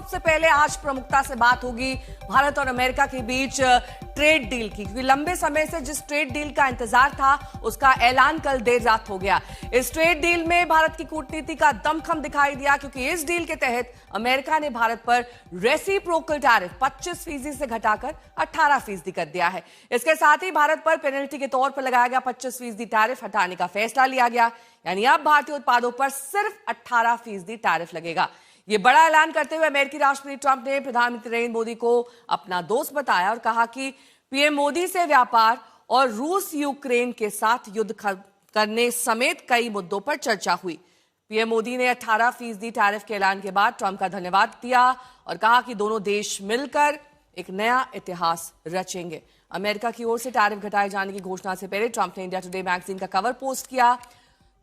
सबसे पहले आज प्रमुखता से बात होगी भारत और अमेरिका के बीच ट्रेड डील की, क्योंकि लंबे समय से जिस ट्रेड डील का इंतजार था उसका ऐलान कल देर रात हो गया। इस ट्रेड डील में भारत की कूटनीति का दमखम दिखाई दिया, क्योंकि इस डील के तहत अमेरिका ने भारत पर रेसिप्रोकल टैरिफ 25% से घटाकर 18% कर दिया है। इसके साथ ही भारत पर पेनल्टी के तौर पर लगाया गया 25% टैरिफ हटाने का फैसला लिया गया, यानी अब भारतीय उत्पादों पर सिर्फ 18% टैरिफ लगेगा। ये बड़ा ऐलान करते हुए अमेरिकी राष्ट्रपति ट्रंप ने प्रधानमंत्री नरेंद्र मोदी को अपना दोस्त बताया और कहा कि पीएम मोदी से व्यापार और रूस यूक्रेन के साथ युद्ध करने समेत कई मुद्दों पर चर्चा हुई। पीएम मोदी ने 18% टैरिफ के ऐलान के बाद ट्रंप का धन्यवाद दिया और कहा कि दोनों देश मिलकर एक नया इतिहास रचेंगे। अमेरिका की ओर से टैरिफ घटाए जाने की घोषणा से पहले ट्रंप ने इंडिया टुडे मैगजीन का कवर पोस्ट किया।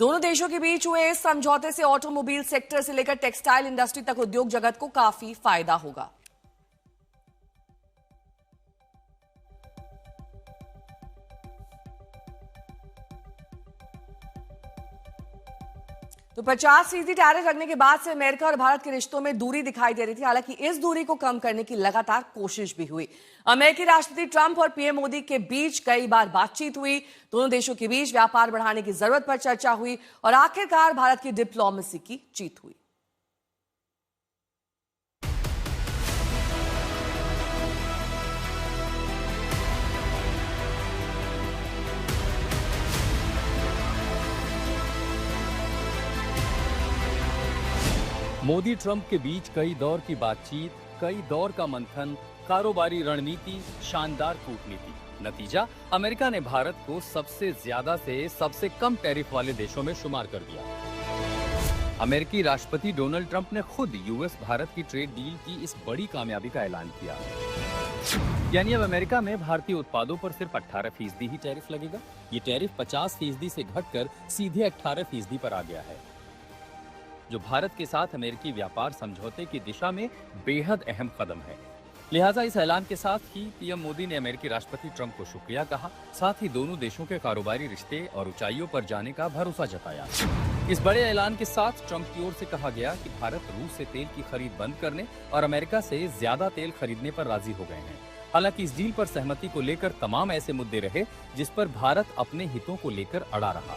दोनों देशों के बीच हुए इस समझौते से ऑटोमोबाइल सेक्टर से लेकर टेक्सटाइल इंडस्ट्री तक उद्योग जगत को काफी फायदा होगा। तो 50% टैरिफ लगने के बाद से अमेरिका और भारत के रिश्तों में दूरी दिखाई दे रही थी। हालांकि इस दूरी को कम करने की लगातार कोशिश भी हुई। अमेरिकी राष्ट्रपति ट्रंप और पीएम मोदी के बीच कई बार बातचीत हुई। दोनों देशों के बीच व्यापार बढ़ाने की जरूरत पर चर्चा हुई और आखिरकार भारत की डिप्लोमेसी की जीत हुई। मोदी ट्रंप के बीच कई दौर की बातचीत, कई दौर का मंथन, कारोबारी रणनीति, शानदार कूटनीति। नतीजा, अमेरिका ने भारत को सबसे ज्यादा से सबसे कम टैरिफ वाले देशों में शुमार कर दिया। अमेरिकी राष्ट्रपति डोनाल्ड ट्रंप ने खुद यूएस भारत की ट्रेड डील की इस बड़ी कामयाबी का ऐलान किया। यानी अब अमेरिका में भारतीय उत्पादों पर सिर्फ 18% ही टैरिफ लगेगा। ये टैरिफ 50% से घटकर सीधे 18% पर आ गया है, जो भारत के साथ अमेरिकी व्यापार समझौते की दिशा में बेहद अहम कदम है। लिहाजा इस ऐलान के साथ ही पीएम मोदी ने अमेरिकी राष्ट्रपति ट्रंप को शुक्रिया कहा, साथ ही दोनों देशों के कारोबारी रिश्ते और ऊंचाइयों पर जाने का भरोसा जताया। इस बड़े ऐलान के साथ ट्रंप की ओर से कहा गया कि भारत रूस से तेल की खरीद बंद करने और अमेरिका से ज्यादा तेल खरीदने पर राजी हो गए हैं। हालांकि इस डील पर सहमति को लेकर तमाम ऐसे मुद्दे रहे जिस पर भारत अपने हितों को लेकर अड़ा रहा।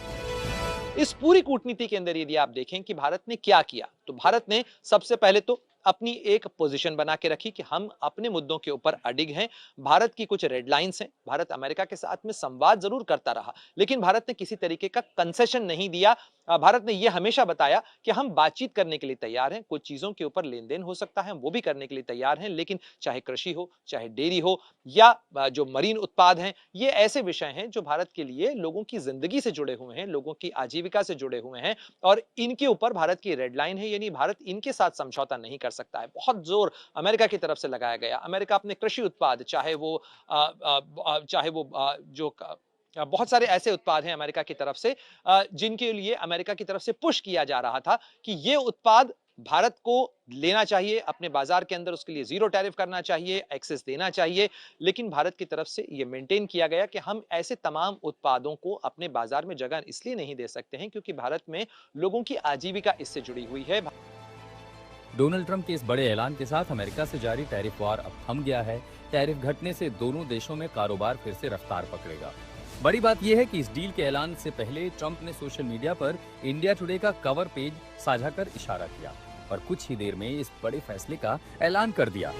इस पूरी कूटनीति के अंदर यदि आप देखें कि भारत ने क्या किया, तो भारत ने सबसे पहले तो अपनी एक पोजीशन बना के रखी कि हम अपने मुद्दों के ऊपर अडिग हैं। भारत की कुछ रेड लाइंस हैं। भारत अमेरिका के साथ में संवाद जरूर करता रहा, लेकिन भारत ने किसी तरीके का कंसेशन नहीं दिया। भारत ने यह हमेशा बताया कि हम बातचीत करने के लिए तैयार हैं, कुछ चीजों के ऊपर लेन देन हो सकता है, हम वो भी करने के लिए तैयार हैं, लेकिन चाहे कृषि हो, चाहे डेयरी हो या जो मरीन उत्पाद हैं, ये ऐसे विषय हैं जो भारत के लिए लोगों की जिंदगी से जुड़े हुए हैं, लोगों की आजीविका से जुड़े हुए हैं और इनके ऊपर भारत की रेड लाइन है, यानी भारत इनके साथ समझौता नहीं कर सकता है। बहुत जोर अमेरिका की तरफ से लगाया गया। अमेरिका अपने कृषि उत्पाद, चाहे वो जो बहुत सारे ऐसे उत्पाद हैं अमेरिका की तरफ से जिनके लिए अमेरिका की तरफ से पुश किया जा रहा था कि ये उत्पाद भारत को लेना चाहिए, अपने बाजार के अंदर उसके लिए जीरो टैरिफ करना चाहिए, एक्सेस देना चाहिए। लेकिन भारत की तरफ से ये मेंटेन किया गया कि हम ऐसे तमाम उत्पादों को अपने बाजार में जगह इसलिए नहीं दे सकते हैं क्योंकि भारत में लोगों की आजीविका इससे जुड़ी हुई है। डोनाल्ड ट्रंप के इस बड़े ऐलान के साथ अमेरिका से जारी टैरिफ वार अब थम गया है। टैरिफ घटने से दोनों देशों में कारोबार फिर से रफ्तार पकड़ेगा। बड़ी बात यह है कि इस डील के ऐलान से पहले ट्रंप ने सोशल मीडिया पर इंडिया टुडे का कवर पेज साझा कर इशारा किया और कुछ ही देर में इस बड़े फैसले का ऐलान कर दिया।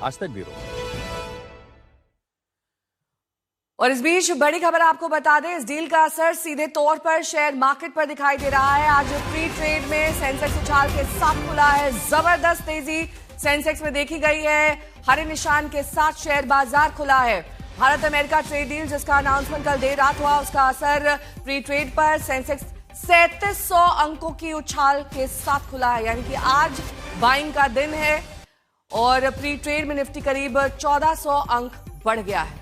आज तक ब्यूरो। और इस बीच बड़ी खबर आपको बता दें, इस डील का असर सीधे तौर पर शेयर मार्केट पर दिखाई दे रहा है। आज फ्री ट्रेड में सेंसेक्स उछाल के साथ खुला है। जबरदस्त तेजी सेंसेक्स में देखी गई है। हरे निशान के साथ शेयर बाजार खुला है। भारत अमेरिका ट्रेड डील जिसका अनाउंसमेंट कल देर रात हुआ, उसका असर फ्री ट्रेड पर सेंसेक्स 3700 अंकों की उछाल के साथ खुला है, यानी कि आज बाइंग का दिन है और प्री ट्रेड में निफ्टी करीब 1400 अंक बढ़ गया है।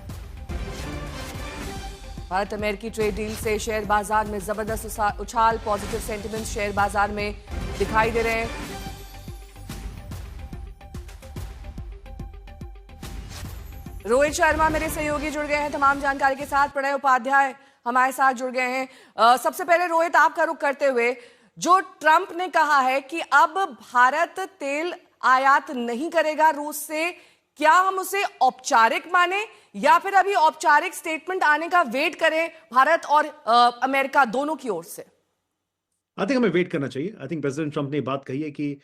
भारत अमेरिकी ट्रेड डील से शेयर बाजार में जबरदस्त उछाल, पॉजिटिव सेंटिमेंट शेयर बाजार में दिखाई दे रहे हैं। रोहित शर्मा मेरे सहयोगी जुड़ गए हैं तमाम जानकारी के साथ। प्रणय उपाध्याय हमारे साथ जुड़ गए हैं। सबसे पहले रोहित, आपका रुख करते हुए, जो ट्रंप ने कहा है कि अब भारत तेल आयात नहीं करेगा रूस से, क्या हम उसे औपचारिक माने या फिर अभी औपचारिक स्टेटमेंट आने का वेट करें भारत और अमेरिका दोनों की ओर से? आई थिंक हमें वेट करना चाहिए। आई थिंक प्रेसिडेंट ट्रंप ने बात कही है कि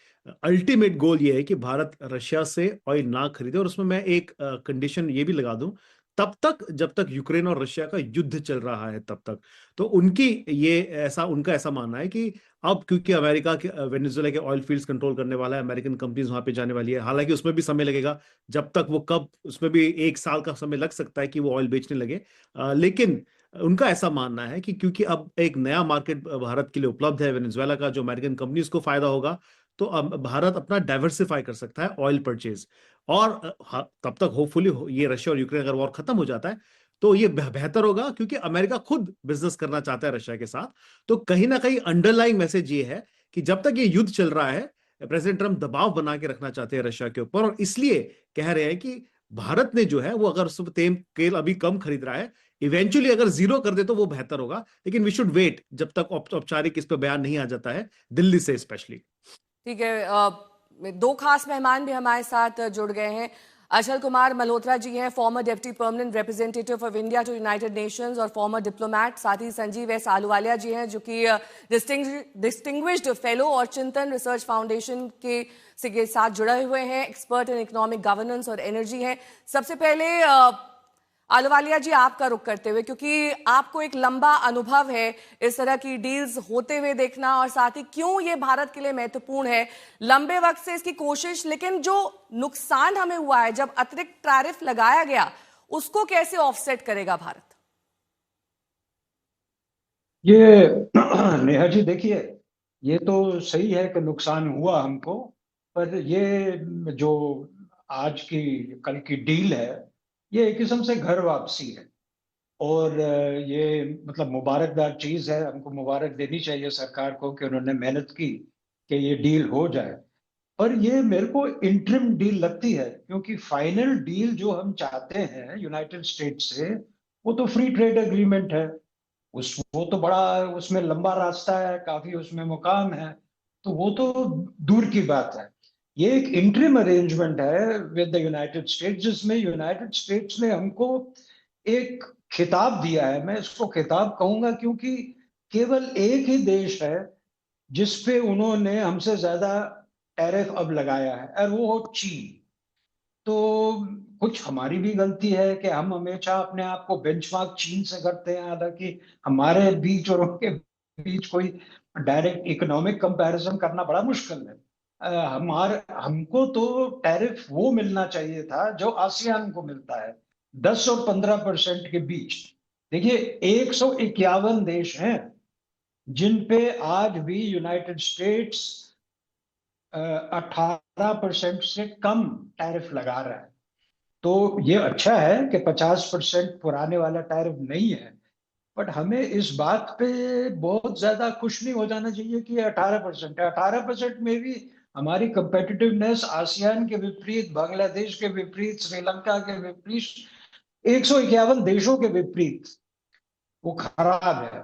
अल्टीमेट गोल ये है कि भारत रशिया से ऑयल ना खरीदे, और उसमें मैं एक कंडीशन ये भी लगा दूं, तब तक जब तक यूक्रेन और रशिया का युद्ध चल रहा है तब तक। तो उनका ऐसा मानना है कि अब क्योंकि अमेरिका के वेनेजुएला के ऑयल फील्ड्स कंट्रोल करने वाला है, अमेरिकन कंपनीज वहां पे जाने वाली है, हालांकि उसमें भी समय लगेगा, जब तक वो कब, उसमें भी 1 साल का समय लग सकता है कि वो ऑयल बेचने लगे। लेकिन उनका ऐसा मानना है कि क्योंकि अब एक नया मार्केट भारत के लिए उपलब्ध है वेनेजुएला का, जो अमेरिकन कंपनीज को फायदा होगा, तो अब भारत अपना डाइवर्सिफाई कर सकता है ऑयल परचेज। और तब तक होपफुली ये रशिया और यूक्रेन अगर वॉर खत्म हो जाता है तो ये बेहतर होगा, क्योंकि अमेरिका खुद बिजनेस करना चाहता है रशिया के साथ। तो कहीं ना कहीं अंडरलाइंग मैसेज ये है कि जब तक ये युद्ध चल रहा है, प्रेसिडेंट ट्रंप दबाव बना के रखना चाहते हैं रशिया के ऊपर, और इसलिए कह रहे हैं कि भारत ने जो है वो अगर तेल अभी कम खरीद रहा है, इवेंचुअली अगर जीरो कर दे तो वो बेहतर होगा, लेकिन वी शुड वेट जब तक औपचारिक इस पर बयान नहीं आ जाता है दिल्ली से स्पेशली। ठीक है, दो खास मेहमान भी हमारे साथ जुड़ गए हैं। अचल कुमार मल्होत्रा जी हैं, former deputy permanent representative of India to United Nations और फॉर्मर डिप्लोमैट। साथ ही संजीव एस आलूवालिया जी हैं, जो कि डिस्टिंग्विश्ड फेलो और चिंतन रिसर्च फाउंडेशन के साथ जुड़े हुए हैं, एक्सपर्ट इन इकोनॉमिक गवर्नेंस और एनर्जी हैं। सबसे पहले आलूवालिया जी, आपका रुख करते हुए, क्योंकि आपको एक लंबा अनुभव है इस तरह की डील्स होते हुए देखना, और साथ ही क्यों ये भारत के लिए महत्वपूर्ण है, लंबे वक्त से इसकी कोशिश, लेकिन जो नुकसान हमें हुआ है जब अतिरिक्त टैरिफ लगाया गया, उसको कैसे ऑफसेट करेगा भारत? ये नेहा जी देखिए, ये तो सही है कि नुकसान हुआ हमको, पर ये जो आज की कल की डील है, ये एक किस्म से घर वापसी है। और ये मतलब मुबारकदार चीज है, हमको मुबारक देनी चाहिए सरकार को कि उन्होंने मेहनत की कि ये डील हो जाए। पर ये मेरे को इंटरिम डील लगती है, क्योंकि फाइनल डील जो हम चाहते हैं यूनाइटेड स्टेट्स से, वो तो फ्री ट्रेड एग्रीमेंट है। वो तो बड़ा, उसमें लंबा रास्ता है, काफी उसमें मुकाम है, तो वो तो दूर की बात है। ये एक इंटरिम अरेंजमेंट है विद द यूनाइटेड स्टेट्स, जिसमें यूनाइटेड स्टेट्स ने हमको एक खिताब दिया है। मैं इसको खिताब कहूंगा क्योंकि केवल एक ही देश है जिसपे उन्होंने हमसे ज्यादा टैरिफ अब लगाया है, और वो हो चीन। तो कुछ हमारी भी गलती है कि हम हमेशा अपने आप को बेंचमार्क चीन से करते हैं, हालांकि हमारे बीच और उनके बीच कोई डायरेक्ट इकोनॉमिक कंपैरिजन करना बड़ा मुश्किल है। हमको तो टैरिफ वो मिलना चाहिए था जो आसियान को मिलता है, 10 और 15% के बीच। देखिए, 151 देश हैं जिन पे आज भी यूनाइटेड स्टेट्स 18% से कम टैरिफ लगा रहा है। तो ये अच्छा है कि 50% पुराने वाला टैरिफ नहीं है, बट हमें इस बात पे बहुत ज्यादा खुश नहीं हो जाना चाहिए कि 18% है। 18% में भी हमारी कंपेटिटिवनेस आसियान के विपरीत, बांग्लादेश के विपरीत, श्रीलंका के विपरीत, 151 देशों के विपरीत वो खराब है।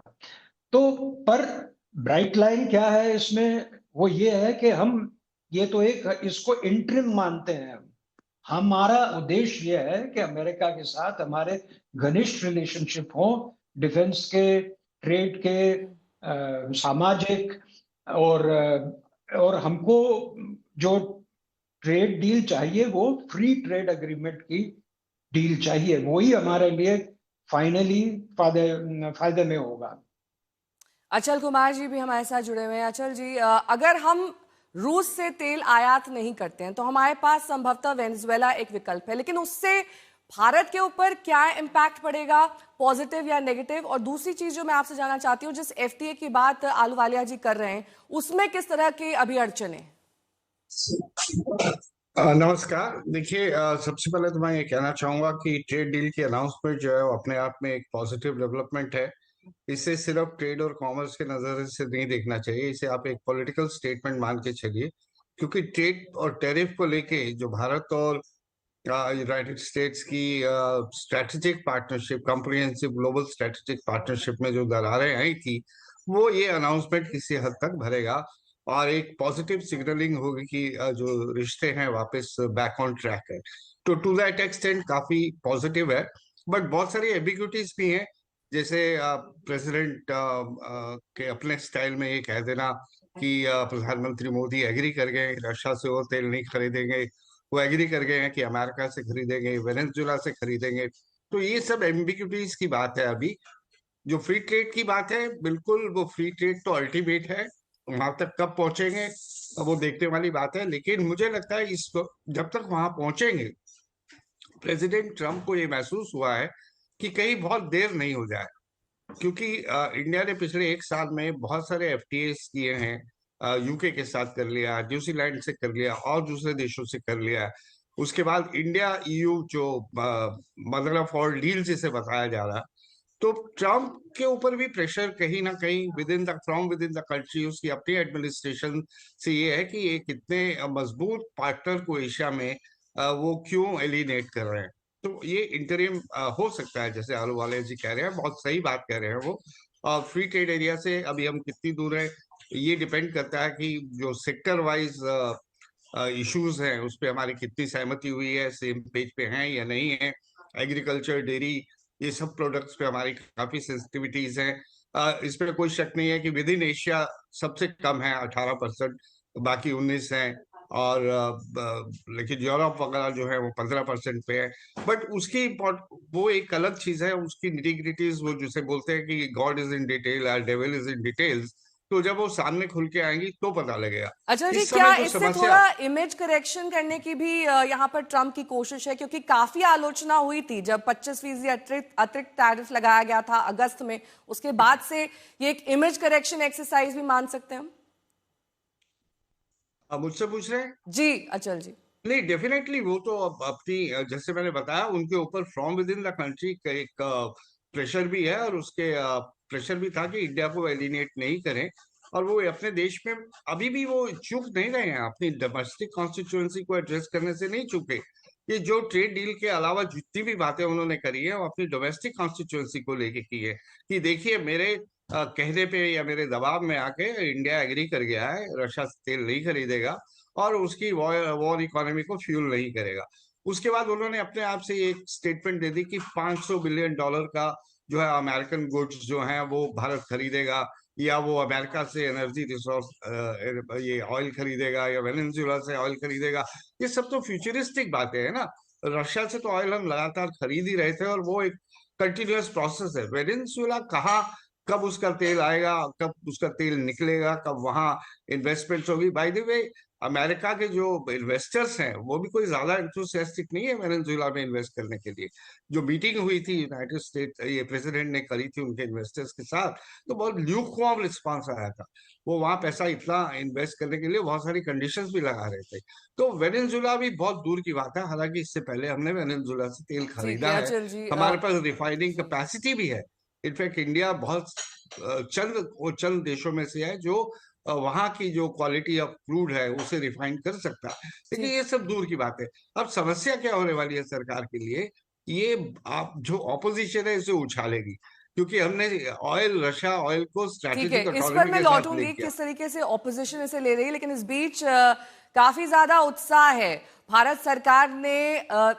तो पर ब्राइट लाइन क्या है इसमें, वो ये है कि हम ये तो एक इसको इंटरिम मानते हैं। हमारा उद्देश्य यह है कि अमेरिका के साथ हमारे घनिष्ठ रिलेशनशिप हो, डिफेंस के, ट्रेड के, सामाजिक, और हमको जो ट्रेड डील चाहिए वो फ्री ट्रेड एग्रीमेंट की डील चाहिए, वही हमारे लिए फाइनली फायदे में होगा। अचल कुमार जी भी हमारे साथ जुड़े हुए हैं। अचल जी, अगर हम रूस से तेल आयात नहीं करते हैं तो हमारे पास संभवतः वेनेजुएला एक विकल्प है, लेकिन उससे भारत के ऊपर क्या इम्पैक्ट पड़ेगा, पॉजिटिव या नेगेटिव? और दूसरी चीज जो मैं आपसे जानना चाहती हूँ, जिस एफटीए की बात आलूवालिया जी कर रहे हैं, उसमें किस तरह की अभी अड़चने? नमस्कार। देखिए, सबसे पहले तो मैं ये कहना चाहूंगा कि ट्रेड डील की अनाउंसमेंट जो है वो अपने आप में एक पॉजिटिव डेवलपमेंट है। इसे सिर्फ ट्रेड और कॉमर्स के नजर से नहीं देखना चाहिए, इसे आप एक पॉलिटिकल स्टेटमेंट मान के चलिए, क्योंकि ट्रेड और टैरिफ को लेके जो भारत और यूनाइटेड स्टेट्स की strategic partnership, comprehensive global strategic partnership में जो दरारें आई थी, वो ये अनाउंसमेंट किसी हद तक भरेगा। और एक पॉजिटिव सिग्नलिंग होगी कि जो रिश्ते हैं वापस बैक ऑन ट्रैक है। तो टू दैट एक्सटेंट काफी पॉजिटिव है, बट बहुत सारी एम्बिग्यूटीज भी हैं। जैसे प्रेसिडेंट के अपने स्टाइल में ये कह देना कि प्रधानमंत्री मोदी एग्री कर गए रशिया से वो तेल नहीं खरीदेंगे, वो एग्री कर गए हैं कि अमेरिका से खरीदेंगे, वेनेजुएला से खरीदेंगे। तो ये सब एम्बिग्यूटीज की बात है। अभी जो फ्री ट्रेड की बात है, बिल्कुल वो फ्री ट्रेड तो अल्टीमेट है, वहां तक कब पहुंचेंगे वो देखने वाली बात है। लेकिन मुझे लगता है इसको जब तक वहां पहुंचेंगे, प्रेसिडेंट ट्रम्प को ये महसूस हुआ है कि कहीं बहुत देर नहीं हो जाए, क्योंकि इंडिया ने पिछले एक साल में बहुत सारे एफटीएस किए हैं। यूके के साथ कर लिया, न्यूजीलैंड से कर लिया और दूसरे देशों से कर लिया। उसके बाद इंडिया ईयू जो मदर ऑफ ऑल डील जिसे बताया जा रहा, तो ट्रम्प के ऊपर भी प्रेशर कहीं ना कहीं from with in the country, उसकी अपनी एडमिनिस्ट्रेशन से ये है कि एक इतने मजबूत पार्टनर को एशिया में वो क्यों एलिनेट कर रहे हैं। तो ये इंटरिम हो सकता है, जैसे आलूवालिया जी कह रहे हैं, बहुत सही बात कह रहे हैं वो। और फ्री ट्रेड एरिया से अभी हम कितनी दूर है ये डिपेंड करता है कि जो सेक्टर वाइज इश्यूज हैं उस पर हमारी कितनी सहमति हुई है, सेम पेज पे हैं या नहीं है। एग्रीकल्चर, डेयरी, ये सब प्रोडक्ट्स पे हमारी काफी सेंसिटिविटीज हैं। इस पे कोई शक नहीं है कि विद इन एशिया सबसे कम है 18%, बाकी 19 है। और लेकिन यूरोप वगैरह जो है वो 15% पे है। बट उसकी वो एक अलग चीज है, उसकी निटिग्रिटीज, वो जिसे बोलते हैं कि गॉड इज इन डिटेल और डेविल इज इन डिटेल्स, तो जब वो सामने खुल के आएंगी तो पता लगेगा। अच्छा जी, इस क्या समय जो इससे समस्या, थोड़ा इमेज करेक्शन करने की भी यहाँ पर ट्रम्प की कोशिश है? क्योंकि काफी आलोचना हुई थी जब 25% अतिरिक्त टैरिफ लगाया गया था अगस्त में, उसके बाद से ये एक इमेज करेक्शन एक्सरसाइज भी मान सकते हैं हम? अब मुझसे पूछ रहे हैं? जी अचल जी। नहीं, डेफिनेटली वो तो अब अपनी जैसे मैंने बताया, उनके ऊपर from with in the country एक प्रेशर भी है, और उसके प्रेशर भी था कि इंडिया को एलिनेट नहीं करें। और वो अपने देश में अभी भी वो चूक नहीं रहे हैं, अपनी डोमेस्टिक कॉन्स्टिट्यूएंसी को एड्रेस करने से नहीं चूके। ये जो ट्रेड डील के अलावा जितनी भी बातें उन्होंने करी है वो अपनी डोमेस्टिक कॉन्स्टिट्यूएंसी को लेके की है, कि देखिए मेरे कहने पे या मेरे दबाव में आके इंडिया एग्री कर गया है रशिया से तेल नहीं खरीदेगा और उसकी वॉर इकोनॉमी को फ्यूल नहीं करेगा। उसके बाद उन्होंने अपने आप से एक स्टेटमेंट दे दी कि $500 बिलियन का जो है अमेरिकन गुड्स जो हैं वो भारत खरीदेगा, या वो अमेरिका से एनर्जी रिसोर्स ये ऑयल खरीदेगा, या वेनेजुएला से ऑयल खरीदेगा। ये सब तो फ्यूचरिस्टिक बातें हैं ना। रशिया से तो ऑयल हम लगातार खरीद ही रहे थे, और वो एक कंटिन्यूअस प्रोसेस है। वेनेजुएला कहाँ कब उसका तेल आएगा, कब उसका तेल निकलेगा, कब वहां इन्वेस्टमेंट्स होगी। बाय द वे, अमेरिका के जो इन्वेस्टर्स हैं वो भी कोई ज्यादा एंथुसियास्टिक नहीं है वेनेजुएला में इन्वेस्ट करने के लिए। जो मीटिंग हुई थी यूनाइटेड स्टेट ये प्रेसिडेंट ने करी थी उनके इन्वेस्टर्स के साथ, तो बहुत ल्यूकवार्म रिस्पांस आया था। वो वहां पैसा इतना इन्वेस्ट करने के लिए बहुत सारी कंडीशंस भी लगा रहे थे। तो वेनेजुएला भी बहुत दूर की बात है, हालांकि इससे पहले हमने वेनेजुएला से तेल ठीक है खरीदा है, अचल जी। हमारे पास रिफाइनिंग कैपेसिटी भी है। इनफैक्ट इंडिया बहुत चंद देशों में से है जो वहां की जो क्वालिटी ऑफ क्रूड है उसे रिफाइन कर सकता है। लेकिन ये सब दूर की बात है। अब समस्या क्या होने वाली है सरकार के लिए, ये आप जो ऑपोजिशन है इसे उछालेगी, क्योंकि हमने रशिया ऑयल को ठीक है, स्ट्रैटेजिक इस पर ऑटोनॉमी मैं के साथ लौटूंगी लिंक किया। किस तरीके से ऑपोजिशन इसे ले रही है, लेकिन इस बीच काफी ज्यादा उत्साह है। भारत सरकार ने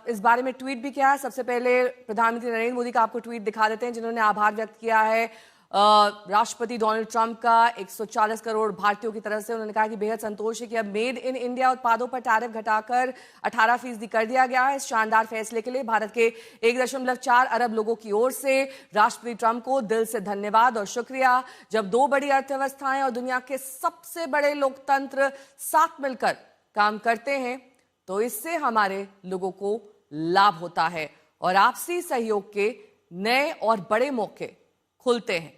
इस बारे में ट्वीट भी किया है। सबसे पहले प्रधानमंत्री नरेंद्र मोदी का आपको ट्वीट दिखा देते हैं, जिन्होंने आभार व्यक्त किया है राष्ट्रपति डोनाल्ड ट्रंप का 140 करोड़ भारतीयों की तरफ से। उन्होंने कहा कि बेहद संतोष है कि अब मेड इन इंडिया उत्पादों पर टैरिफ घटाकर 18% कर दिया गया है। इस शानदार फैसले के लिए भारत के 1.4 अरब लोगों की ओर से राष्ट्रपति ट्रंप को दिल से धन्यवाद और शुक्रिया। जब दो बड़ी अर्थव्यवस्थाएं और दुनिया के सबसे बड़े लोकतंत्र साथ मिलकर काम करते हैं तो इससे हमारे लोगों को लाभ होता है और आपसी सहयोग के नए और बड़े मौके खुलते हैं।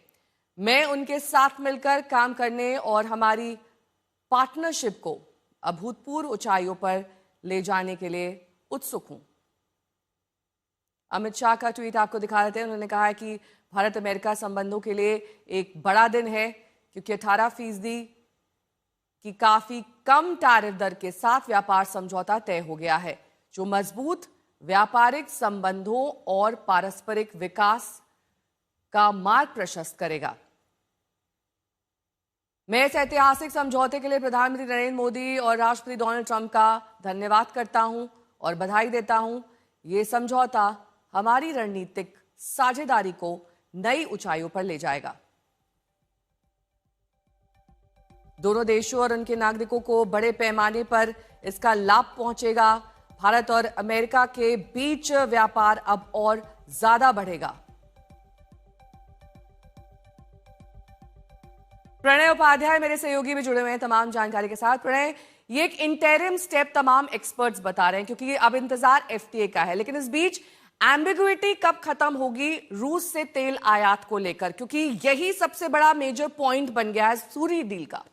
मैं उनके साथ मिलकर काम करने और हमारी पार्टनरशिप को अभूतपूर्व ऊंचाइयों पर ले जाने के लिए उत्सुक हूं। अमित शाह का ट्वीट आपको दिखा देते हैं। उन्होंने कहा है कि भारत अमेरिका संबंधों के लिए एक बड़ा दिन है, क्योंकि 18% की काफी कम टैरिफ दर के साथ व्यापार समझौता तय हो गया है, जो मजबूत व्यापारिक संबंधों और पारस्परिक विकास का मार्ग प्रशस्त करेगा। मैं इस ऐतिहासिक समझौते के लिए प्रधानमंत्री नरेंद्र मोदी और राष्ट्रपति डोनाल्ड ट्रंप का धन्यवाद करता हूं और बधाई देता हूं। ये समझौता हमारी रणनीतिक साझेदारी को नई ऊंचाइयों पर ले जाएगा। दोनों देशों और उनके नागरिकों को बड़े पैमाने पर इसका लाभ पहुंचेगा। भारत और अमेरिका के बीच व्यापार अब और ज्यादा बढ़ेगा। प्रणय उपाध्याय मेरे सहयोगी भी जुड़े हुए हैं तमाम जानकारी के साथ। प्रणय, ये एक इंटरिम स्टेप तमाम एक्सपर्ट्स बता रहे हैं क्योंकि अब इंतजार एफटीए का है, लेकिन इस बीच एम्बिग्युइटी कब खत्म होगी रूस से तेल आयात को लेकर, क्योंकि यही सबसे बड़ा मेजर पॉइंट बन गया है सूरी डील का।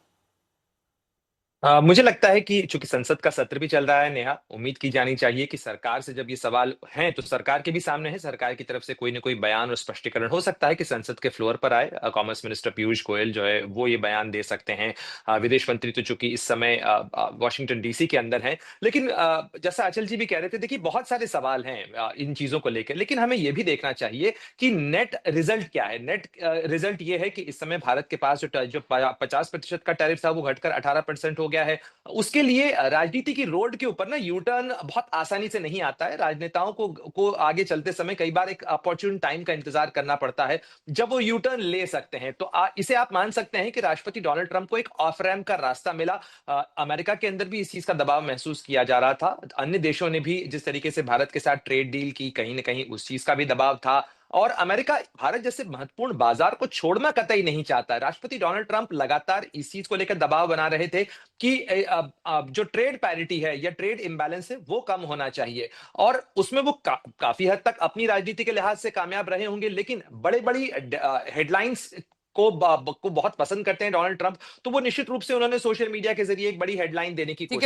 मुझे लगता है कि चूंकि संसद का सत्र भी चल रहा है नेहा, उम्मीद की जानी चाहिए कि सरकार से जब ये सवाल हैं तो सरकार के भी सामने है, सरकार की तरफ से कोई ना कोई बयान और स्पष्टीकरण हो सकता है कि संसद के फ्लोर पर आए। कॉमर्स मिनिस्टर पीयूष गोयल जो है वो ये बयान दे सकते हैं। विदेश मंत्री तो चूंकि इस समय वॉशिंगटन डीसी के अंदर हैं, लेकिन जैसा अचल जी भी कह रहे थे, देखिए बहुत सारे सवाल हैं इन चीजों को लेकर, लेकिन हमें ये भी देखना चाहिए कि नेट रिजल्ट क्या है। नेट रिजल्ट ये है कि इस समय भारत के पास जो 50% का टैरिफ था वो घटकर 18% हो गया है। उसके लिए राजनीति की रोड के ऊपर ना यू टर्न बहुत आसानी से नहीं आता है। राजनेताओं को आगे चलते समय कई बार एक अपॉर्चुन टाइम का इंतजार करना पड़ता है जब वो यू टर्न ले सकते हैं। तो इसे आप मान सकते हैं कि राष्ट्रपति डोनाल्ड ट्रंप को एक ऑफ रैम्प का रास्ता मिला। अमेरिका के अंदर भी इस चीज का दबाव महसूस किया जा रहा था। अन्य देशों ने भी जिस तरीके से भारत के साथ ट्रेड डील की, कहीं ना कहीं उस चीज का भी दबाव था। और अमेरिका भारत जैसे महत्वपूर्ण बाजार को छोड़ना कतई नहीं चाहता। राष्ट्रपति डोनाल्ड ट्रंप लगातार इस चीज को लेकर दबाव बना रहे थे कि जो ट्रेड पैरिटी है या ट्रेड इम्बैलेंस है वो कम होना चाहिए, और उसमें वो काफी हद तक अपनी राजनीति के लिहाज से कामयाब रहे होंगे। लेकिन बड़ी हेडलाइंस को बहुत पसंद करते हैं डोनाल्ड ट्रंप, तो वो निश्चित रूप से उन्होंने सोशल मीडिया के जरिए एक बड़ी हेडलाइन देने की कोशिश